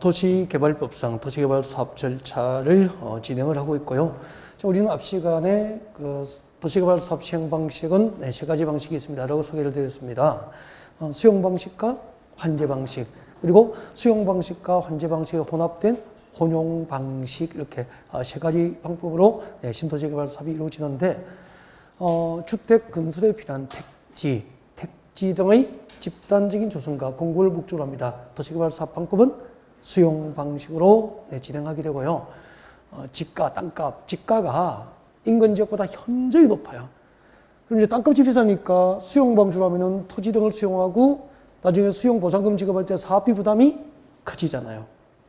도시개발법상 도시개발 사업 절차를 진행을 하고 있고요. 우리는 앞 시간에 그 도시개발 사업 시행 방식은 세 가지 방식이 있습니다라고 소개를 드렸습니다. 수용 방식과 환제 방식, 그리고 수용 방식과 환제 방식이 혼합된 혼용 방식, 이렇게 세 가지 방법으로 신도시개발 사업이 이루어지는데, 주택 건설에 필요한 택지 등의 집단적인 조성과 공급을 목적으로 합니다. 도시개발 사업 방법은 수용 방식으로 진행하게 되고요. 지가, 땅값, 지가가 인근 지역보다 현저히 높아요. 그럼 이제 땅값이 비싸니까 수용 방식으로 하면은 토지 등을 수용하고 나중에 수용 보상금 지급할 때 사업비 부담이 커지잖아요.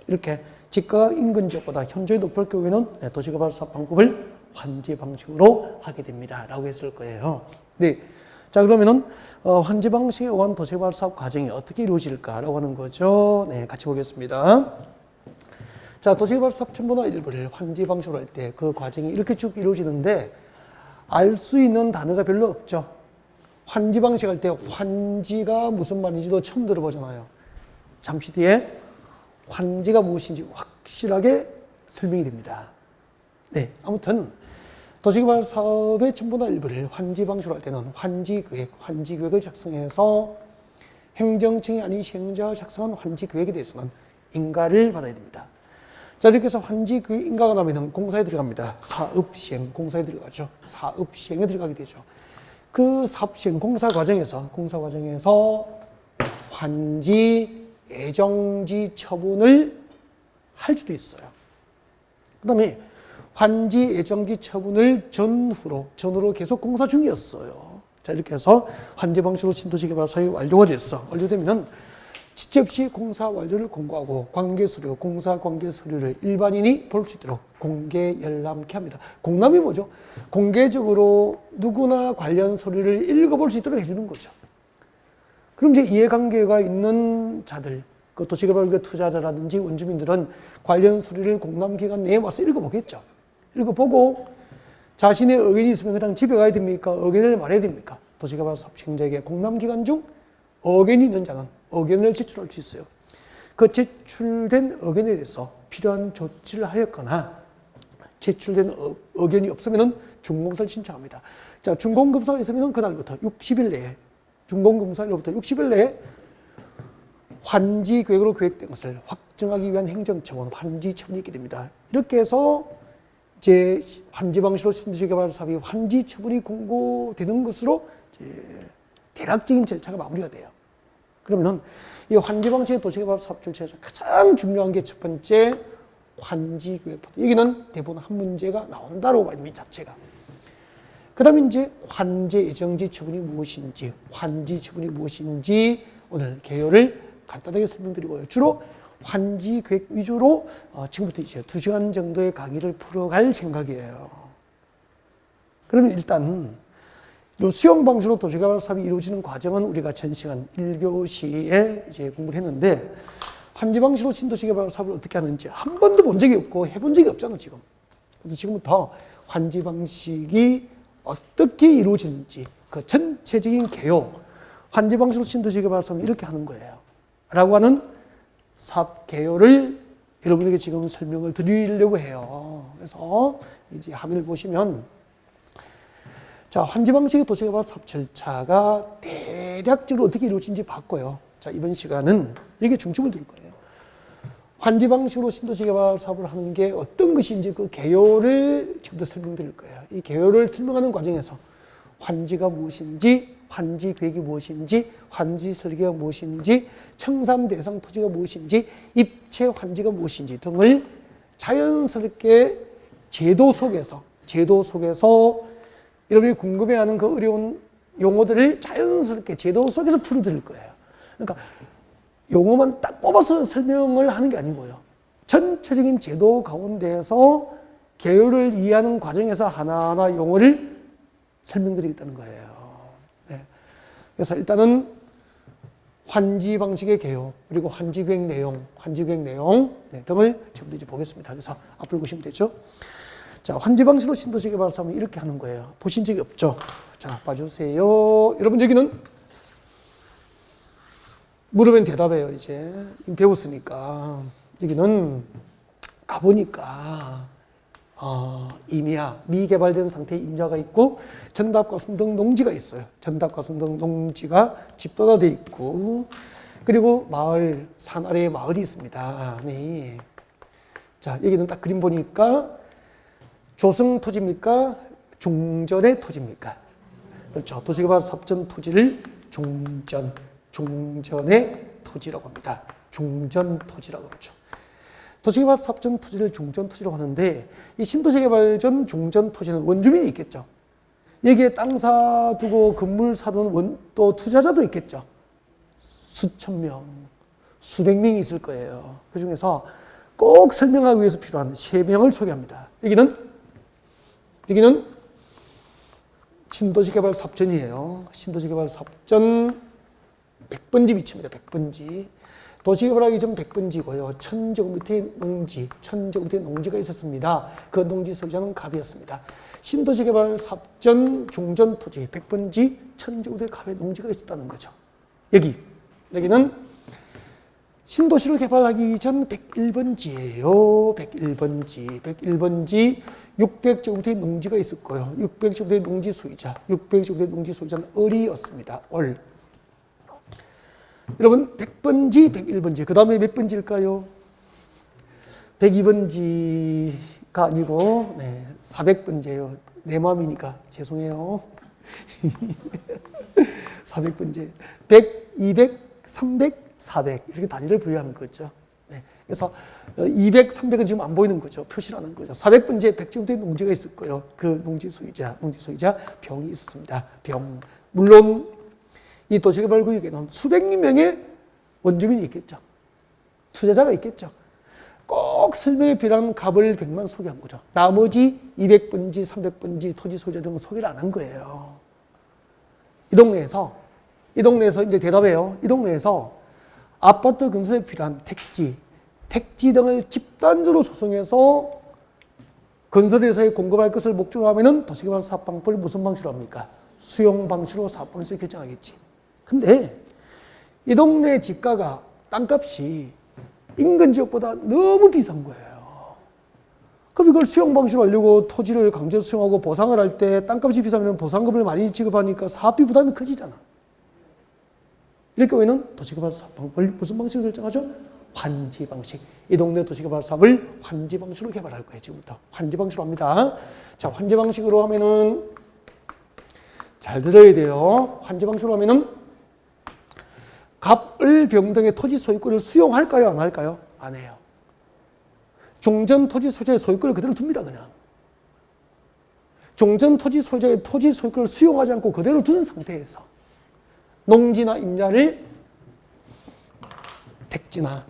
이렇게 지가가 인근 지역보다 현저히 높을 경우에는 도시개발 사업 방법을 환제 방식으로 하게 됩니다. 라고 했을 거예요. 네. 자, 그러면은 환제 방식에 의한 도시개발 사업 과정이 어떻게 이루어질까라고 하는 거죠. 네, 같이 보겠습니다. 자, 도시개발 사업 첨부나 일부를 환제 방식으로 할 때 그 과정이 이렇게 쭉 이루어지는데, 알 수 있는 단어가 별로 없죠. 환제 방식 할 때 환지가 무슨 말인지도 처음 들어보잖아요. 잠시 뒤에 환지가 무엇인지 확실하게 설명이 됩니다. 네, 아무튼 도시개발 사업의 첨부나 일부를 환지 방식으로 할 때는 환지계획을 작성해서 행정청이 아닌 시행자가 작성한 환지계획에 대해서는 인가를 받아야 됩니다. 자, 이렇게 해서 환지계획 인가가 나면 공사에 들어갑니다. 사업시행, 공사에 들어가죠. 사업시행에 들어가게 되죠. 그 사업시행 공사 과정에서 환지, 예정지 처분을 할 수도 있어요. 그 다음에 환지 예정지 처분을 전후로 계속 공사 중이었어요. 자, 이렇게 해서 환제 방식으로 신도시개발 사업이 완료가 됐어. 완료되면은 지체 없이 공사 완료를 공고하고 공사 관계 서류를 일반인이 볼 수 있도록 공개 열람케 합니다. 공람이 뭐죠? 공개적으로 누구나 관련 서류를 읽어볼 수 있도록 해주는 거죠. 그럼 이제 이해관계가 있는 자들, 그 도시개발 투자자라든지 원주민들은 관련 서류를 공람기간 내에 와서 읽어보겠죠. 읽어보고 자신의 의견이 있으면 그냥 집에 가야 됩니까? 의견을 말해야 됩니까? 도시개발 사업 시행자에게 공람기간 중 의견이 있는 자는 의견을 제출할 수 있어요. 그 제출된 의견에 대해서 필요한 조치를 하였거나 제출된 의견이 없으면 준공사를 신청합니다. 자, 준공검사가 있으면 그날부터 60일 내에 준공검사로부터 60일 내에 환지 계획으로 계획된 것을 확정하기 위한 행정처분, 환지 처분이 있게 됩니다. 이렇게 해서 이제 환지 방식으로 신도시개발 사업이 환지 처분이 공고되는 것으로 이제 대략적인 절차가 마무리가 돼요. 그러면은 이 환지 방식의 도시개발 사업 절차에서 가장 중요한 게 첫 번째 환지 계획. 여기는 대부분 한 문제가 나온다고 봐야 됩니다. 이 자체가. 그 다음에 이제 환제 예정지 처분이 무엇인지, 환지 처분이 무엇인지 오늘 개요를 간단하게 설명드리고요. 주로 환지 계획 위주로 지금부터 이제 2시간 정도의 강의를 풀어갈 생각이에요. 그러면 일단 수용 방식으로 도시개발 사업이 이루어지는 과정은 우리가 전 시간 1교시에 이제 공부를 했는데, 환지 방식으로 신도시개발 사업을 어떻게 하는지 한 번도 본 적이 없고 해본 적이 없잖아, 지금. 그래서 지금부터 환지 방식이 어떻게 이루어지는지 그 전체적인 개요, 환지 방식으로 신도시개발 사업은 이렇게 하는 거예요 라고 하는 사업 개요를 여러분에게 지금 설명을 드리려고 해요. 그래서 이제 화면을 보시면, 자, 환지 방식의 도시개발 사업 절차가 대략적으로 어떻게 이루어지는지 봤고요. 자, 이번 시간은 여기에 중점을 둘 거예요. 환지 방식으로 신도시개발 사업을 하는 게 어떤 것인지 그 개요를 지금부터 설명드릴 거예요. 이 개요를 설명하는 과정에서 환지가 무엇인지, 환지 계획이 무엇인지, 환지 설계가 무엇인지, 청산 대상 토지가 무엇인지, 입체 환지가 무엇인지 등을 자연스럽게 제도 속에서 여러분이 궁금해하는 그 어려운 용어들을 자연스럽게 제도 속에서 풀어드릴 거예요. 그러니까 용어만 딱 뽑아서 설명을 하는 게 아니고요. 전체적인 제도 가운데에서 개요를 이해하는 과정에서 하나하나 용어를 설명드리겠다는 거예요. 네. 그래서 일단은 환지 방식의 개요, 그리고 환지 계획 내용 등을 지금부터 이제 보겠습니다. 그래서 앞을 보시면 되죠. 자, 환지 방식으로 신도시개발 사업은 이렇게 하는 거예요. 보신 적이 없죠? 자, 봐주세요. 여러분, 여기는 물으면 대답해요, 이제. 배웠으니까. 여기는 가보니까, 임야, 미개발된 상태의 임야가 있고, 전답과 순등 농지가 있어요. 전답과 순등 농지가 집도화되어 있고, 그리고 마을, 산 아래에 마을이 있습니다. 네. 자, 여기는 딱 그림 보니까, 조성 토지입니까? 종전의 토지입니까? 그렇죠. 도시개발 사업전 토지를 종전의 토지라고 합니다. 종전 토지라고 그러죠. 도시개발 사업전 토지를 종전 토지라고 하는데 이 신도시개발 전 종전 토지는 원주민이 있겠죠. 여기에 땅 사두고 건물 사둔 또 투자자도 있겠죠. 수천 명, 수백 명이 있을 거예요. 그 중에서 꼭 설명하기 위해서 필요한 3명을 소개합니다. 여기는 신도시개발 사업전이에요. 신도시개발 사업전 100번지 위치입니다. 100번지. 도시개발하기 전 100번지고요. 1000제곱미터의 농지가 있었습니다. 그 농지 소유자는 갑이었습니다. 신도시개발 사업전 종전 토지 100번지 1000제곱미터의 갑의 농지가 있었다는 거죠. 여기는 신도시를 개발하기 전 101번지예요. 101번지 600제곱미터의 농지가 있었고요. 600제곱미터의 농지 소유자, 600제곱미터의 농지 소유자는 을이었습니다. 을. 여러분 100번지, 101번지, 그 다음에 몇 번지일까요? 102번지가 아니고 400번지예요. 내 마음이니까 죄송해요. 400번지, 100, 200, 300, 400 이렇게 단위를 부여하는 거죠. 네. 그래서 200, 300은 지금 안 보이는 거죠. 표시를 하는 거죠. 400번지에 100제곱미터의 농지가 있을 거예요. 그 농지 소유자 병이 있었습니다. 병. 물론 이 도시개발구역에는 수백 명의 원주민이 있겠죠. 투자자가 있겠죠. 꼭 설명에 필요한 갑을 100만 소개한 거죠. 나머지 200번지, 300번지 토지 소유자 등은 소개를 안 한 거예요. 이 동네에서 이제 대답해요. 이 동네에서 아파트 건설에 필요한 택지 등을 집단적으로 조성해서 건설회사에 공급할 것을 목적으로 하면은 도시개발 사업방법을 무슨 방식으로 합니까? 수용 방식으로 사업 방식을 결정하겠지. 근데 이 동네 집가가 땅값이 인근 지역보다 너무 비싼 거예요. 그럼 이걸 수용 방식으로 하려고 토지를 강제 수용하고 보상을 할 때 땅값이 비싸면 보상금을 많이 지급하니까 사업비 부담이 커지잖아. 이럴 경우에는 도시개발 사업 방법을 무슨 방식으로 결정하죠? 환지 방식. 이 동네 도시개발 사업을 환지 방식으로 개발할 거예요. 지금부터 환지 방식으로 합니다. 자, 환지 방식으로 하면은 잘 들어야 돼요. 환지 방식으로 하면은 갑을 병등의 토지 소유권을 수용할까요? 안 할까요? 안 해요. 종전 토지 소유자의 소유권을 그대로 둡니다. 그냥. 종전 토지 소유자의 토지 소유권을 수용하지 않고 그대로 두는 상태에서 농지나 임야를 택지나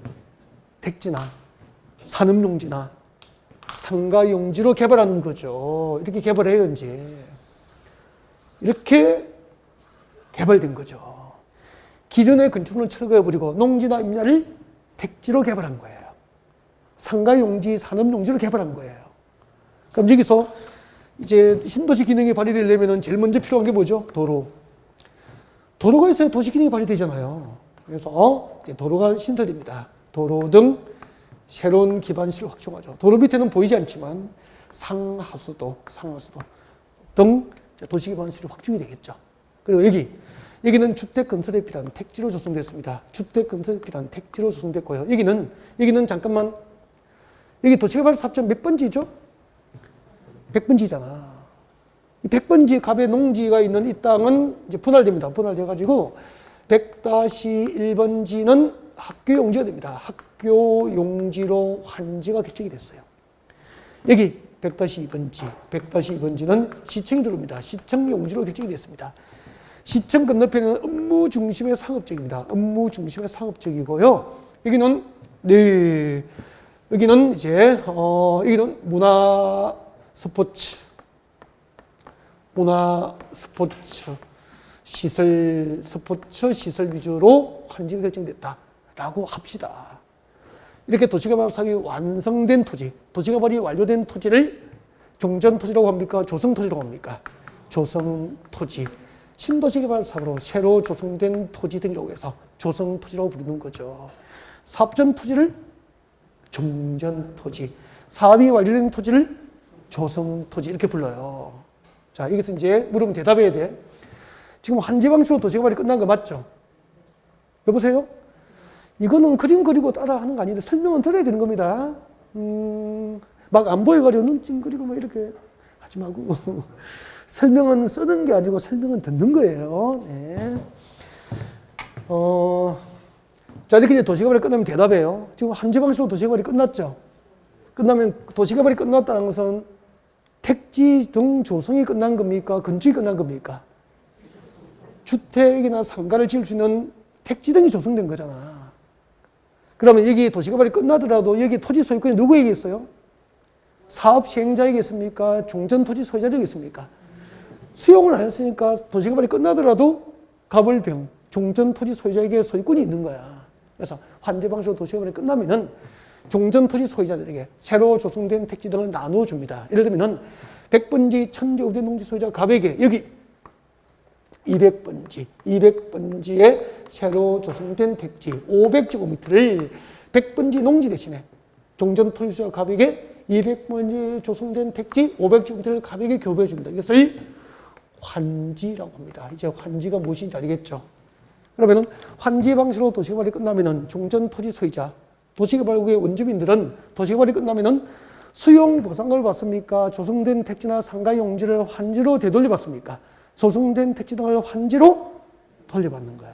산업용지나 상가용지로 개발하는 거죠. 이렇게 개발해요, 이제. 이렇게 개발된 거죠. 기존의 건축물을 철거해버리고 농지나 임야를 택지로 개발한 거예요. 상가용지, 산업용지로 개발한 거예요. 그럼 여기서 이제 신도시 기능이 발휘되려면 제일 먼저 필요한 게 뭐죠? 도로가 있어야 도시 기능이 발휘되잖아요. 그래서 도로가 신설됩니다. 도로 등 새로운 기반시를 확충하죠. 도로 밑에는 보이지 않지만 상하수도 등 도시 기반시를 확충이 되겠죠. 그리고 여기는 주택 건설에 필요한 택지로 조성됐습니다. 주택 건설에 필요한 택지로 조성됐고요. 여기는 잠깐만, 여기 도시개발 사업전 몇 번지죠? 100번지잖아. 이 100번지 갑의 농지가 있는 이 땅은 이제 분할됩니다. 분할돼가지고 100-1번지는 학교 용지가 됩니다. 학교 용지로 환지가 결정이 됐어요. 여기 100-2번지는 시청이 들어옵니다. 시청 용지로 결정이 됐습니다. 시청 건너편에는 업무 중심의 상업적입니다. 업무 중심의 상업적이고요. 여기는 이제 여기는 문화 스포츠 시설 위주로 환지가 결정됐다라고 합시다. 이렇게 도시개발 사업이 완성된 토지, 도시개발이 완료된 토지를 종전 토지라고 합니까? 조성 토지라고 합니까? 조성 토지. 신도시 개발 사업으로 새로 조성된 토지 등이라고 해서 조성토지라고 부르는 거죠. 사업전 토지를 종전토지, 사업이 완료된 토지를 조성토지 이렇게 불러요. 자, 여기서 이제 물으면 대답해야 돼. 지금 한지방식으로 도시개발이 끝난 거 맞죠? 여보세요? 이거는 그림 그리고 따라 하는 거 아닌데 설명은 들어야 되는 겁니다. 막 안 보여가지고 눈 찡그리고 막 이렇게 하지 말고 설명은 쓰는 게 아니고 설명은 듣는 거예요. 네. 자, 이렇게 이제 도시개발이 끝나면 대답해요. 지금 한지방식으로 도시개발이 끝났죠? 끝나면 도시개발이 끝났다는 것은 택지 등 조성이 끝난 겁니까? 건축이 끝난 겁니까? 주택이나 상가를 지을 수 있는 택지 등이 조성된 거잖아. 그러면 여기 도시개발이 끝나더라도 여기 토지 소유권이 누구에게 있어요? 사업 시행자에게 있습니까? 종전토지 소유자에게 있습니까? 수용을 안 했으니까 도시개발이 끝나더라도 갑을병, 종전토지 소유자에게 소유권이 있는 거야. 그래서 환제방식으로 도시개발이 끝나면은 종전토지 소유자들에게 새로 조성된 택지 등을 나누어 줍니다. 예를 들면은 100번지, 1000제곱된 농지 소유자 갑에게 여기 200번지에 새로 조성된 택지 500제곱미터를 100번지 농지 대신에 종전토지 소유자 갑에게 200번지 조성된 택지 500제곱미터를 갑에게 교부해 줍니다. 이것을 환지라고 합니다. 이제 환지가 무엇인지 알겠죠? 그러면은 환지 방식으로 도시개발이 끝나면은 종전토지 소유자, 도시개발국의 원주민들은 도시개발이 끝나면은 수용 보상을 받습니까? 조성된 택지나 상가 용지를 환지로 되돌려 받습니까? 조성된 택지 등을 환지로 돌려받는 거야.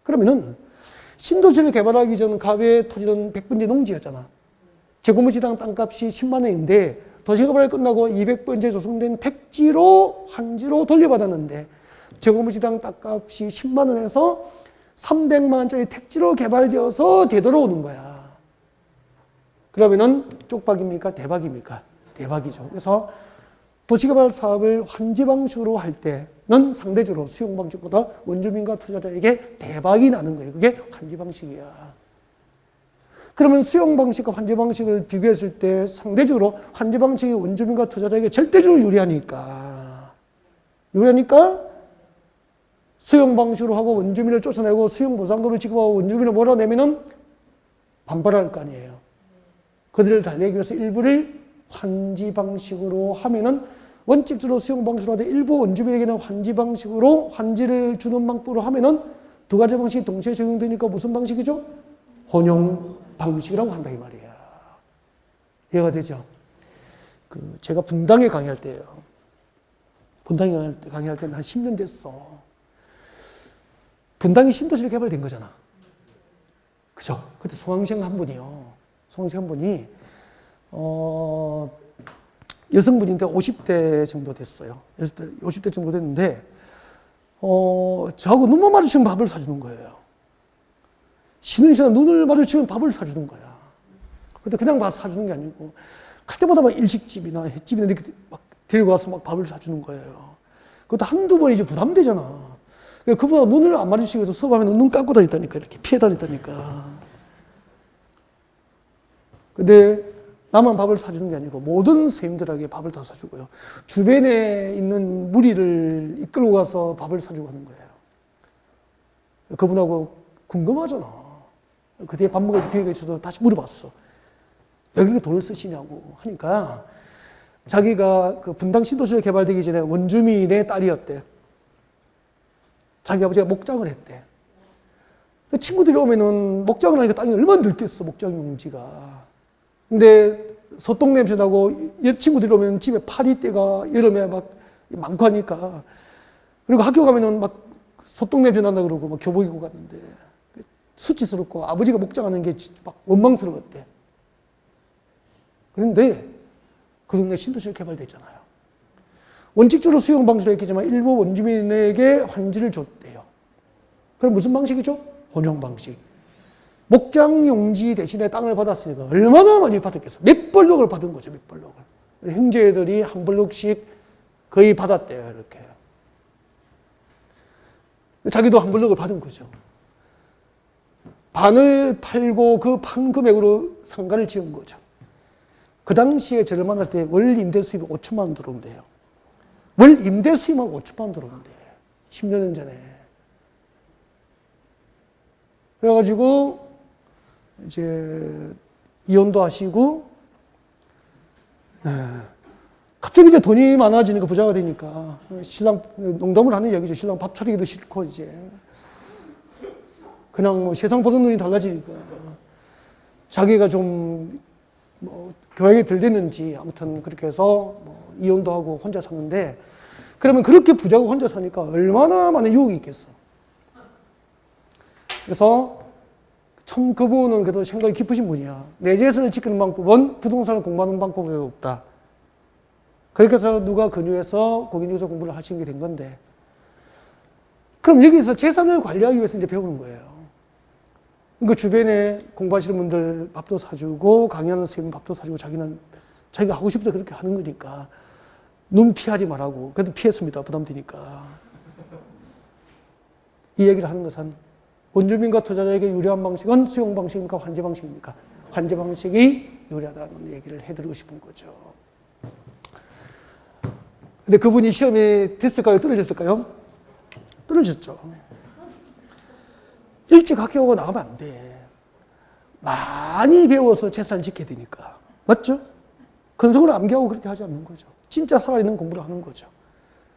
그러면은 신도시를 개발하기 전 갑의 토지는 100번지 농지였잖아. 제곱미터당 땅값이 10만 원인데 도시개발이 끝나고 200번지에 조성된 택지로 환지로 돌려받았는데 제곱미터당 땅값이 10만 원에서 300만 원짜리 택지로 개발되어서 되돌아오는 거야. 그러면은 쪽박입니까? 대박입니까? 대박이죠. 그래서 도시개발 사업을 환지 방식으로 할 때는 상대적으로 수용 방식보다 원주민과 투자자에게 대박이 나는 거예요. 그게 환지 방식이야. 그러면 수용 방식과 환지 방식을 비교했을 때 상대적으로 환지 방식이 원주민과 투자자에게 절대적으로 유리하니까 수용 방식으로 하고 원주민을 쫓아내고 수용 보상금을 지급하고 원주민을 몰아내면은 반발할 거 아니에요. 그들을 달래기 위해서 일부를 환지 방식으로 하면은 원칙적으로 수용 방식으로 하되 일부 원주민에게는 환지 방식으로 환지를 주는 방법으로 하면은 두 가지 방식이 동시에 적용되니까 무슨 방식이죠? 혼용 방식이라고 한다 이 말이야. 이해가 되죠? 제가 분당에 강의할 때예요. 분당에 강의할 때는 한 10년 됐어. 분당이 신도시로 개발된 거잖아. 그죠? 그때 송항생 한 분이요. 송항생 한 분이 여성분인데 50대 정도 됐어요. 50대 정도 됐는데 저하고 눈만 마주치면 밥을 사주는 거예요. 쉬는 시간 눈을 마주치면 밥을 사주는 거야. 근데 그냥 밥 사주는 게 아니고 갈 때마다 막 일식집이나 횟집이나 이렇게 막 데리고 와서 막 밥을 사주는 거예요. 그것도 한두 번이지 부담되잖아. 그보다 눈을 안 마주치고 해서 수업하면 눈 감고 다녔다니까. 이렇게 피해 다녔다니까. 근데 나만 밥을 사주는 게 아니고 모든 선생님들에게 밥을 다 사주고요. 주변에 있는 무리를 이끌고 가서 밥을 사주고 하는 거예요. 그분하고 궁금하잖아. 그 뒤에 밥 먹을 기회가 있어서 다시 물어봤어. 왜 그렇게 돈을 쓰시냐고 하니까 자기가 그 분당 신도시가 개발되기 전에 원주민의 딸이었대. 자기 아버지가 목장을 했대. 그 친구들이 오면은 목장을 하니까 땅이 얼마나 넓겠어, 목장 용지가. 근데 소똥 냄새 나고 친구들이 오면 집에 파리떼가 여름에 막 많고 하니까. 그리고 학교 가면은 막 소똥 냄새 난다 그러고 막 교복 입고 갔는데 수치스럽고 아버지가 목장하는 게 막 원망스러웠대. 그런데 그 동네 신도시가 개발됐잖아요. 원칙적으로 수용 방식으로 했겠지만 일부 원주민에게 환지를 줬대요. 그럼 무슨 방식이죠? 혼용 방식. 목장 용지 대신에 땅을 받았으니까 얼마나 많이 받았겠어. 몇 블록을 받은 거죠, 몇 블록을. 형제들이 한 블록씩 거의 받았대요, 이렇게. 자기도 한 블록을 받은 거죠. 반을 팔고 그 판 금액으로 상가를 지은 거죠. 그 당시에 저를 만났을 때 월 임대 수입이 5천만 원 들어온대요. 월 임대 수입만 5천만 원 들어온대. 10년 전에. 그래가지고 이제 이혼도 하시고, 갑자기 이제 돈이 많아지니까 부자가 되니까 신랑, 농담을 하는 얘기죠. 신랑 밥 차리기도 싫고 이제 그냥 뭐 세상 보는 눈이 달라지니까 자기가 좀 뭐 교양이 덜 됐는지 아무튼 그렇게 해서 뭐 이혼도 하고 혼자 사는데, 그러면 그렇게 부자고 혼자 사니까 얼마나 많은 유혹이 있겠어. 그래서 참 그분은 그래도 생각이 깊으신 분이야. 내 재산을 지키는 방법은 부동산을 공부하는 방법이 없다. 그렇게 해서 누가 권유해서 공인중개사 공부를 하시게 된 건데, 그럼 여기서 재산을 관리하기 위해서 이제 배우는 거예요. 그 주변에 공부하시는 분들 밥도 사주고 강의하는 선생님 밥도 사주고 자기는 자기가 하고 싶어서 그렇게 하는 거니까 눈 피하지 말라고. 그래도 피했습니다. 부담되니까. 이 얘기를 하는 것은 원주민과 투자자에게 유리한 방식은 수용 방식입니까? 환제 방식입니까? 환제 방식이 유리하다는 얘기를 해드리고 싶은 거죠. 근데 그분이 시험에 됐을까요? 떨어졌을까요? 떨어졌죠. 일찍 학교 나가면 안 돼. 많이 배워서 재산을 지켜야 되니까. 맞죠? 근성을 암기하고 그렇게 하지 않는 거죠. 진짜 살아있는 공부를 하는 거죠.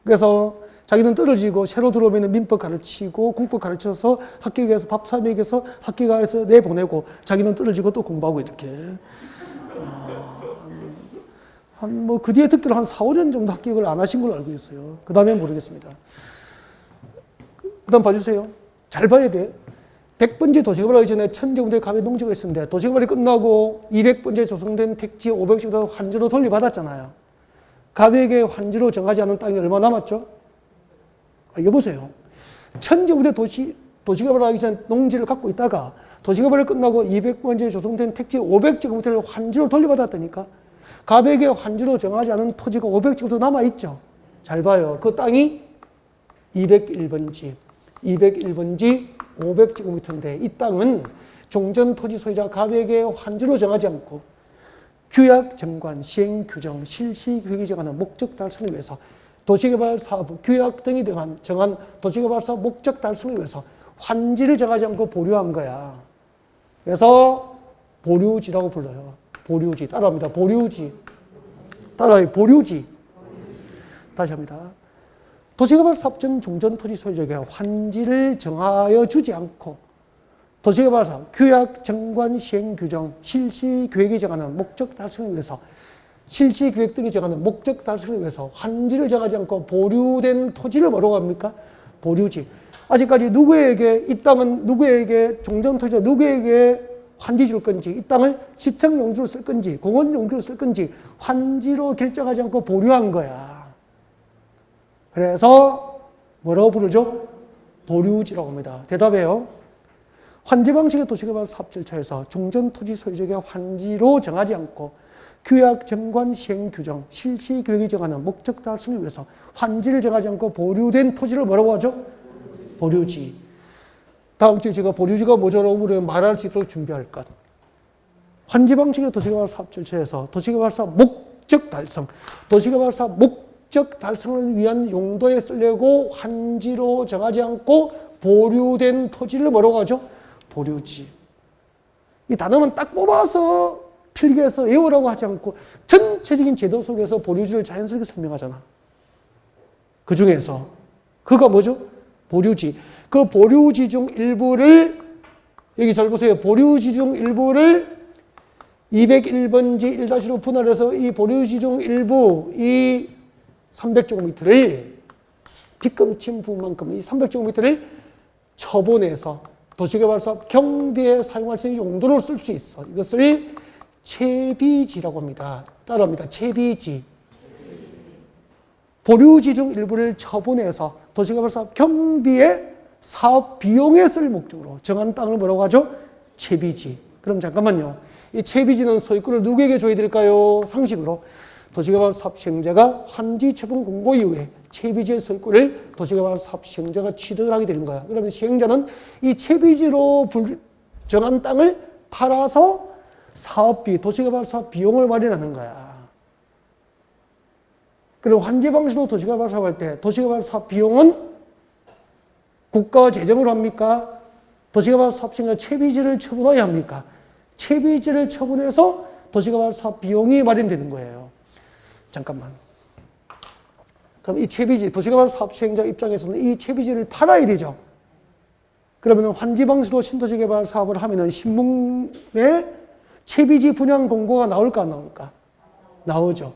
그래서 자기는 떨어지고 새로 들어오면 민법 가르치고 공법 가르쳐서 학교에 가서 밥 사 먹여서 학교 가서 내보내고 자기는 떨어지고 또 공부하고 이렇게. 그 뒤에 듣기로 한 4, 5년 정도 합격을 안 하신 걸로 알고 있어요. 그 다음에 모르겠습니다. 그 다음 봐주세요. 잘 봐야 돼. 100번째 도시개발 하기 전에 천재군대 갑의 농지가 있었는데 도시개발이 끝나고 200번째 조성된 택지 500씩 환지로 돌려받았잖아요. 갑에게 환지로 정하지 않은 땅이 얼마 남았죠? 여보세요. 천재군대 도시개발 하기 전에 농지를 갖고 있다가 도시개발이 끝나고 200번째 조성된 택지 500제곱미터를 환지로 돌려받았다니까. 갑에게 환지로 정하지 않은 토지가 500제곱미터 남아있죠. 잘 봐요. 그 땅이 201번지 500제곱미터인데 이 땅은 종전 토지 소유자 갑에게 환지로 정하지 않고 규약, 정관, 시행, 규정, 실시 계획이 정하는 목적 달성을 위해서 도시개발 사업, 규약 등이 정한 도시개발 사업 목적 달성을 위해서 환지를 정하지 않고 보류한 거야. 그래서 보류지라고 불러요. 보류지. 따라합니다. 보류지. 따라해. 보류지. 다시 합니다. 도시개발 사업 전 종전 토지 소유자에게 환지를 정하여 주지 않고 도시개발 사업 규약, 정관, 시행, 규정, 실시 계획이 정하는 목적 달성을 위해서 실시 계획 등이 정하는 목적 달성을 위해서 환지를 정하지 않고 보류된 토지를 뭐라고 합니까? 보류지. 아직까지 누구에게 이 땅은 누구에게 종전 토지가 누구에게 환지 줄 건지, 이 땅을 시청 용지로 쓸 건지, 공원 용지로 쓸 건지 환지로 결정하지 않고 보류한 거야. 그래서 뭐라고 부르죠? 보류지라고 합니다. 대답해요. 환지 방식의 도시개발 사업 절차에서 종전 토지 소유자에게 환지로 정하지 않고 규약, 정관, 시행, 규정, 실시 계획이 정하는 목적 달성을 위해서 환지를 정하지 않고 보류된 토지를 뭐라고 하죠? 보류지. 다음 주에 제가 보류지가 뭐죠라고 물으면 말할 수 있도록 준비할 것. 환지 방식의 도시개발 사업 절차에서 도시개발 사업 목적 달성, 도시개발 사업 목적 달성을 위한 용도에 쓰려고 환지로 정하지 않고 보류된 토지를 뭐라고 하죠? 보류지. 이 단어는 딱 뽑아서 필기해서 외우라고 하지 않고 전체적인 제도 속에서 보류지를 자연스럽게 설명하잖아. 그 중에서 그가 뭐죠? 보류지. 그 보류지 중 일부를 여기 잘 보세요. 보류지 중 일부를 201번지 1-로 분할해서 이 보류지 중 일부 이 300제곱미터를 뒷금친 부분만큼 이 300제곱미터를 처분해서 도시개발사업 경비에 사용할 수 있는 용도로 쓸 수 있어. 이것을 채비지라고 합니다. 따라합니다. 채비지. 보류지 중 일부를 처분해서 도시개발사업 경비에 사업 비용에 쓸 목적으로 정한 땅을 뭐라고 하죠? 채비지. 그럼 잠깐만요. 이 채비지는 소유권을 누구에게 줘야 될까요? 상식으로 도시개발 사업 시행자가 환지 처분 공고 이후에 채비지의 소유권을 도시개발 사업 시행자가 취득을 하게 되는 거야. 그러면 시행자는 이 채비지로 정한 땅을 팔아서 사업비, 도시개발 사업 비용을 마련하는 거야. 그리고 환지 방식으로 도시개발 사업할 때 도시개발 사업 비용은 국가 재정으로 합니까? 도시개발 사업청이 채비지를 처분해야 합니까? 채비지를 처분해서 도시개발 사업 비용이 마련되는 거예요. 잠깐만. 그럼 이 채비지, 도시개발 사업 시행자 입장에서는 이 채비지를 팔아야 되죠. 그러면 환지 방식으로 신도시 개발 사업을 하면은 신문에 채비지 분양 공고가 나올까 안 나올까? 나오죠.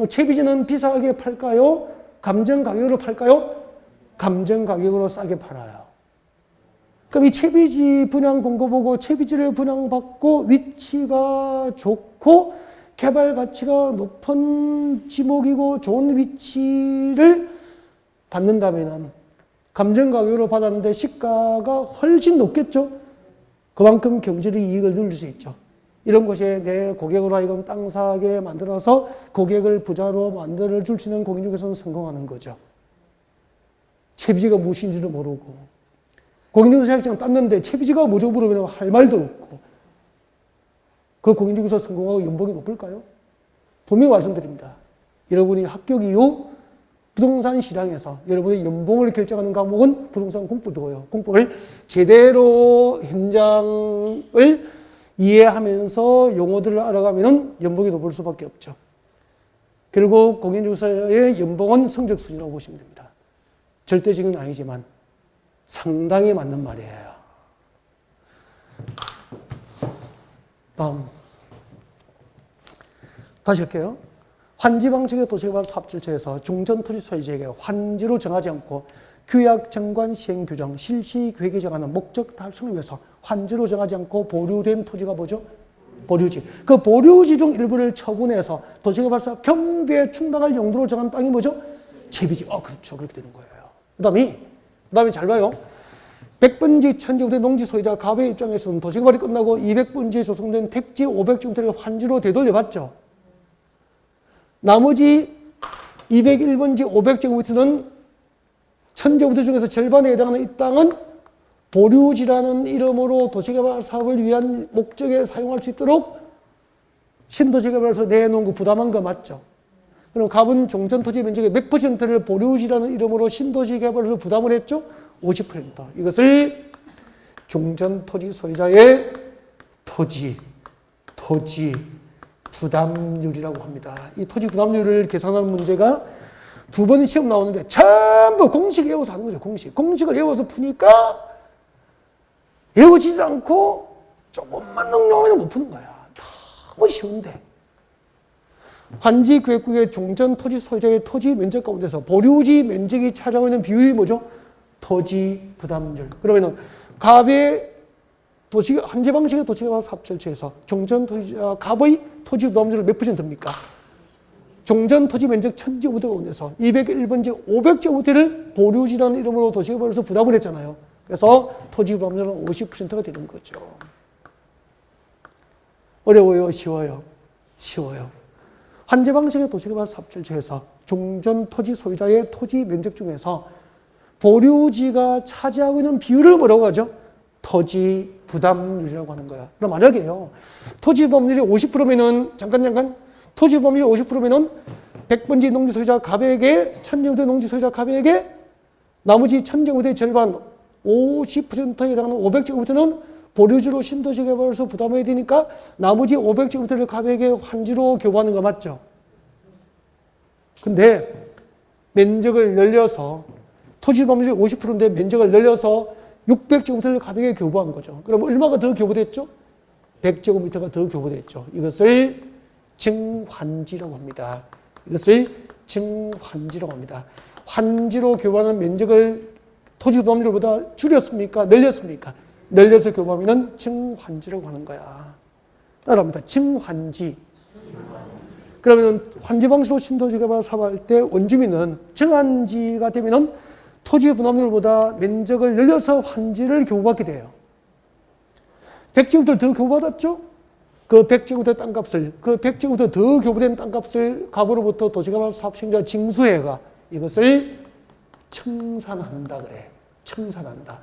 채비지는 비싸게 팔까요? 감정 가격으로 팔까요? 감정 가격으로 싸게 팔아요. 그럼 이 채비지 분양 공고 보고 채비지를 분양받고 위치가 좋고 개발 가치가 높은 지목이고 좋은 위치를 받는다면은 감정 가격으로 받았는데 시가가 훨씬 높겠죠? 그만큼 경제적 이익을 누릴 수 있죠. 이런 것이 내 고객으로 하여금 땅 사게 만들어서 고객을 부자로 만들어줄 수 있는 공인중개사는 성공하는 거죠. 채비지가 무엇인지도 모르고 공인중개사 자격증 땄는데 채비지가 뭐죠 물으면 할 말도 없고 그 공인중개사 성공하고 연봉이 높을까요? 분명히 말씀드립니다. 여러분이 합격 이후 부동산 시장에서 여러분의 연봉을 결정하는 과목은 부동산 공부도요. 공부를 제대로 현장을 이해하면서 용어들을 알아가면 연봉이 높을 수밖에 없죠. 결국 공인중개사의 연봉은 성적 수준이라고 보시면 됩니다. 절대적인 아니지만 상당히 맞는 말이에요. 다음. 다시 할게요. 환지 방식의 도시개발 사업 절차에서 중전 토지 소유자에게 환지로 정하지 않고 규약, 정관, 시행 규정, 실시 계획에 정하는 목적 달성을 위해서 환지로 정하지 않고 보류된 토지가 뭐죠? 보류지. 그 보류지 중 일부를 처분해서 도시개발 사업 경비에 충당할 용도로 정한 땅이 뭐죠? 채비지. 그렇죠. 그렇게 되는 거예요. 그 다음에 잘 봐요. 100번지, 1000지구대 농지 소유자 갑의 입장에서는 도시개발이 끝나고 200번지에 조성된 택지 500지구대를 환지로 되돌려봤죠. 나머지 201번지 500제곱미터는 1000제곱미터 중에서 절반에 해당하는 이 땅은 보류지라는 이름으로 도시개발 사업을 위한 목적에 사용할 수 있도록 신도시개발에서 내놓은 거 부담한 거 맞죠? 그럼 갑은 종전토지 면적의 몇 퍼센트를 보류지라는 이름으로 신도시개발에서 부담을 했죠? 50%. 이것을 종전토지 소유자의 토지 부담률이라고 합니다. 이 토지 부담률을 계산하는 문제가 2번 시험 나오는데 전부 공식 외워서 하는 거죠. 공식을 외워서 푸니까 외워지지도 않고 조금만 능력하면 못 푸는 거야. 너무 쉬운데. 환지계획구의 종전 토지 소유자의 토지 면적 가운데서 보류지 면적이 차지하고 있는 비율이 뭐죠? 토지 부담률. 그러면은 갑의 환지 방식의 도시개발 사업 절차에서 종전 토지자 갑의 토지 부담률은 몇 %입니까? 종전 토지 면적 1000제곱미터 가운데서 201번지 500제곱미터를 보류지라는 이름으로 도시개발에서 부담을 했잖아요. 그래서 토지 부담률은 50%가 되는 거죠. 어려워요? 쉬워요? 쉬워요. 환지 방식의 도시개발 사업 절차에서 종전 토지 소유자의 토지 면적 중에서 보류지가 차지하고 있는 비율을 뭐라고 하죠? 토지 부담률이라고 하는 거야. 그럼 만약에요. 토지 부담률이 50%면은, 잠깐. 토지 부담률이 50%면은 100번지 농지 소유자 갑에게, 1000제곱미터 농지 소유자 갑에게 나머지 1000제곱미터의 절반 50%에 해당하는 500제곱미터는 보류지로 신도시 개발에서 부담해야 되니까 나머지 500제곱미터를 갑에게 환지로 교부하는 거 맞죠? 근데 면적을 늘려서 토지 부담률이 50%인데 면적을 늘려서 600제곱미터를 갑에게 교부한 거죠. 그럼 얼마가 더 교부됐죠? 100제곱미터가 더 교부됐죠. 이것을 증환지라고 합니다. 환지로 교부하는 면적을 토지 부담률보다 줄였습니까? 늘렸습니까? 늘려서 교부하면 증환지라고 하는 거야. 따라합니다. 증환지. 그러면 환지 방식으로 신도시 개발 사업할 때 원주민은 증환지가 되면은 토지 부담률보다 면적을 늘려서 환지를 교부받게 돼요. 100제곱미터 더 교부받았죠? 그 100제곱미터 땅값을, 그 100제곱미터 더 교부된 땅값을 갑으로부터 도시개발 사업 시행자가 징수해가 이것을 청산한다 그래. 청산한다.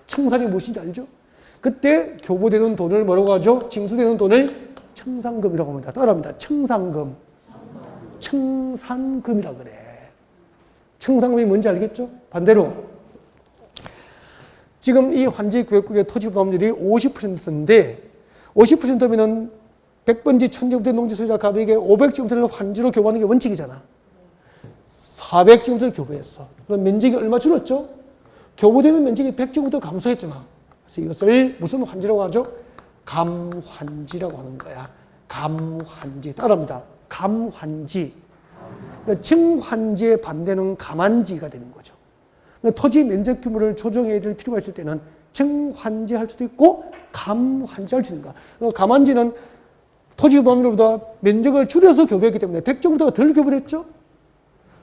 청산이 무엇인지 알죠? 그때 교부되는 돈을 뭐라고 하죠? 징수되는 돈을 청산금이라고 합니다. 따라합니다. 청산금. 청산금이라 그래. 청산금이 뭔지 알겠죠? 반대로 지금 이 환지구역국의 토지부담률이 50%인데 50%면은 100번지 1000제곱미터 농지 소유자 가백에 500제곱미터를 환지로 교부하는 게 원칙이잖아. 400제곱미터를 교부했어. 그럼 면적이 얼마 줄었죠? 교부되는 면적이 100제곱미터 감소했잖아. 그래서 이것을 무슨 환지라고 하죠? 감환지라고 하는 거야. 감환지. 따라합니다. 감환지. 그러니까 증환지의 반대는 감환지가 되는 거죠. 그러니까 토지 면적 규모를 조정해야 될 필요가 있을 때는 증환지 할 수도 있고 감환지 할 수 있는 거야. 그러니까 감환지는 토지 부담률보다 면적을 줄여서 교부했기 때문에 100제곱미터가 덜 교부됐죠?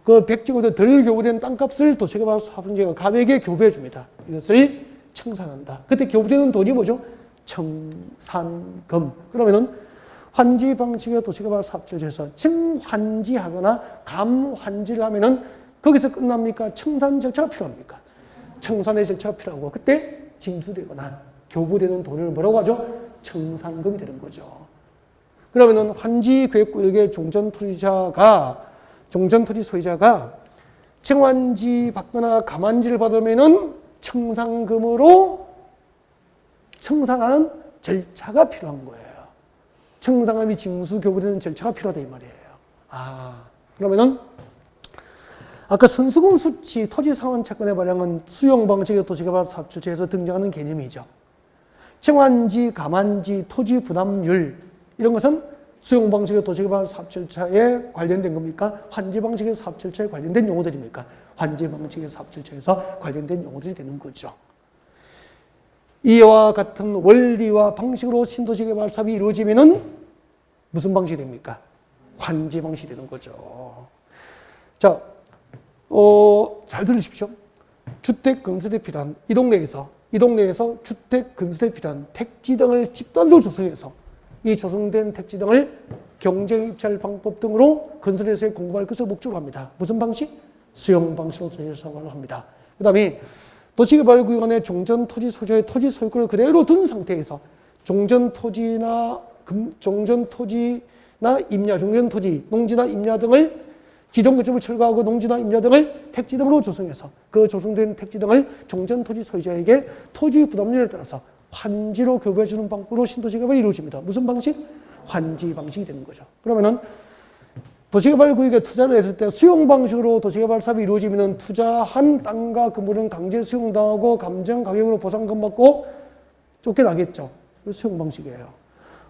그 100제곱미터 덜 교부된 땅값을 도시개발 사업자가 가백에 교부해 줍니다. 이것을 청산한다. 그때 교부되는 돈이 뭐죠? 청산금. 그러면은 환지 방식의 도시개발 사업자에서 증환지하거나 감환지를 하면은 거기서 끝납니까? 청산 절차가 필요합니까? 청산의 절차가 필요하고 그때 징수되거나 교부되는 돈을 뭐라고 하죠? 청산금이 되는 거죠. 그러면은 환지 계획구역의 종전토지 소유자가 청환지 받거나 감환지를 받으면은 청산금으로 청산하는 절차가 필요한 거예요. 청산금이 징수 교부되는 절차가 필요하다 이 말이에요. 그러면은 아까 선수금 수치 토지 상환 채권의 발행은 수용 방식의 도시개발 사업체에서 등장하는 개념이죠. 청환지, 감환지, 토지 부담률 이런 것은 수용 방식의 도시개발 사업절차에 관련된 겁니까? 환지 방식의 사업절차에 관련된 용어들입니까? 환지 방식의 사업절차에서 관련된 용어들이 되는 거죠. 이와 같은 원리와 방식으로 신도시개발 사업이 이루어지면은 무슨 방식이 됩니까? 환지 방식이 되는 거죠. 자, 잘 들으십시오. 주택 건설에 필요한 이 동네에서 주택 건설에 필요한 택지 등을 집단으로 조성해서 이 조성된 택지 등을 경쟁 입찰 방법 등으로 건설회사에 공급할 것을 목적으로 합니다. 무슨 방식? 수용 방식으로 조성을 합니다. 그 다음에 도시개발구역안에 종전토지 소유자의 토지 소유권을 그대로 둔 상태에서 종전토지나 임야, 종전토지, 농지나 임야 등을 기존 거점을 철거하고 농지나 임야 등을 택지 등으로 조성해서 그 조성된 택지 등을 종전토지 소유자에게 토지 부담률에 따라서 환지로 교부해주는 방법으로 신도시개발이 이루어집니다. 무슨 방식? 환지 방식이 되는 거죠. 그러면은 도시개발 구역에 투자를 했을 때 수용 방식으로 도시개발 사업이 이루어지면 투자한 땅과 건물은 강제 수용당하고 감정 가격으로 보상금 받고 쫓겨나겠죠. 수용 방식이에요.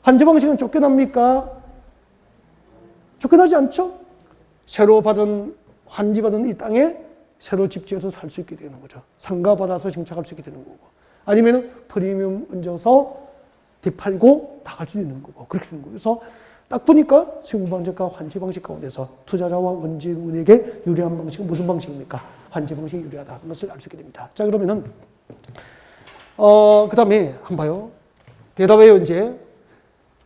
환지 방식은 쫓겨납니까? 쫓겨나지 않죠? 새로 환지 받은 이 땅에 새로 집 지어서 살 수 있게 되는 거죠. 상가 받아서 정착할 수 있게 되는 거고. 아니면 프리미엄 얹어서 되팔고 나갈 수 있는 거고. 그렇게 되는 거예요. 그래서 딱 보니까 수용 방식과 환지 방식 가운데서 투자자와 원지인에게 유리한 방식은 무슨 방식입니까? 환지 방식이 유리하다. 그것을 알 수 있게 됩니다. 자, 그러면은, 그 다음에 한번 봐요. 대답해요, 이제.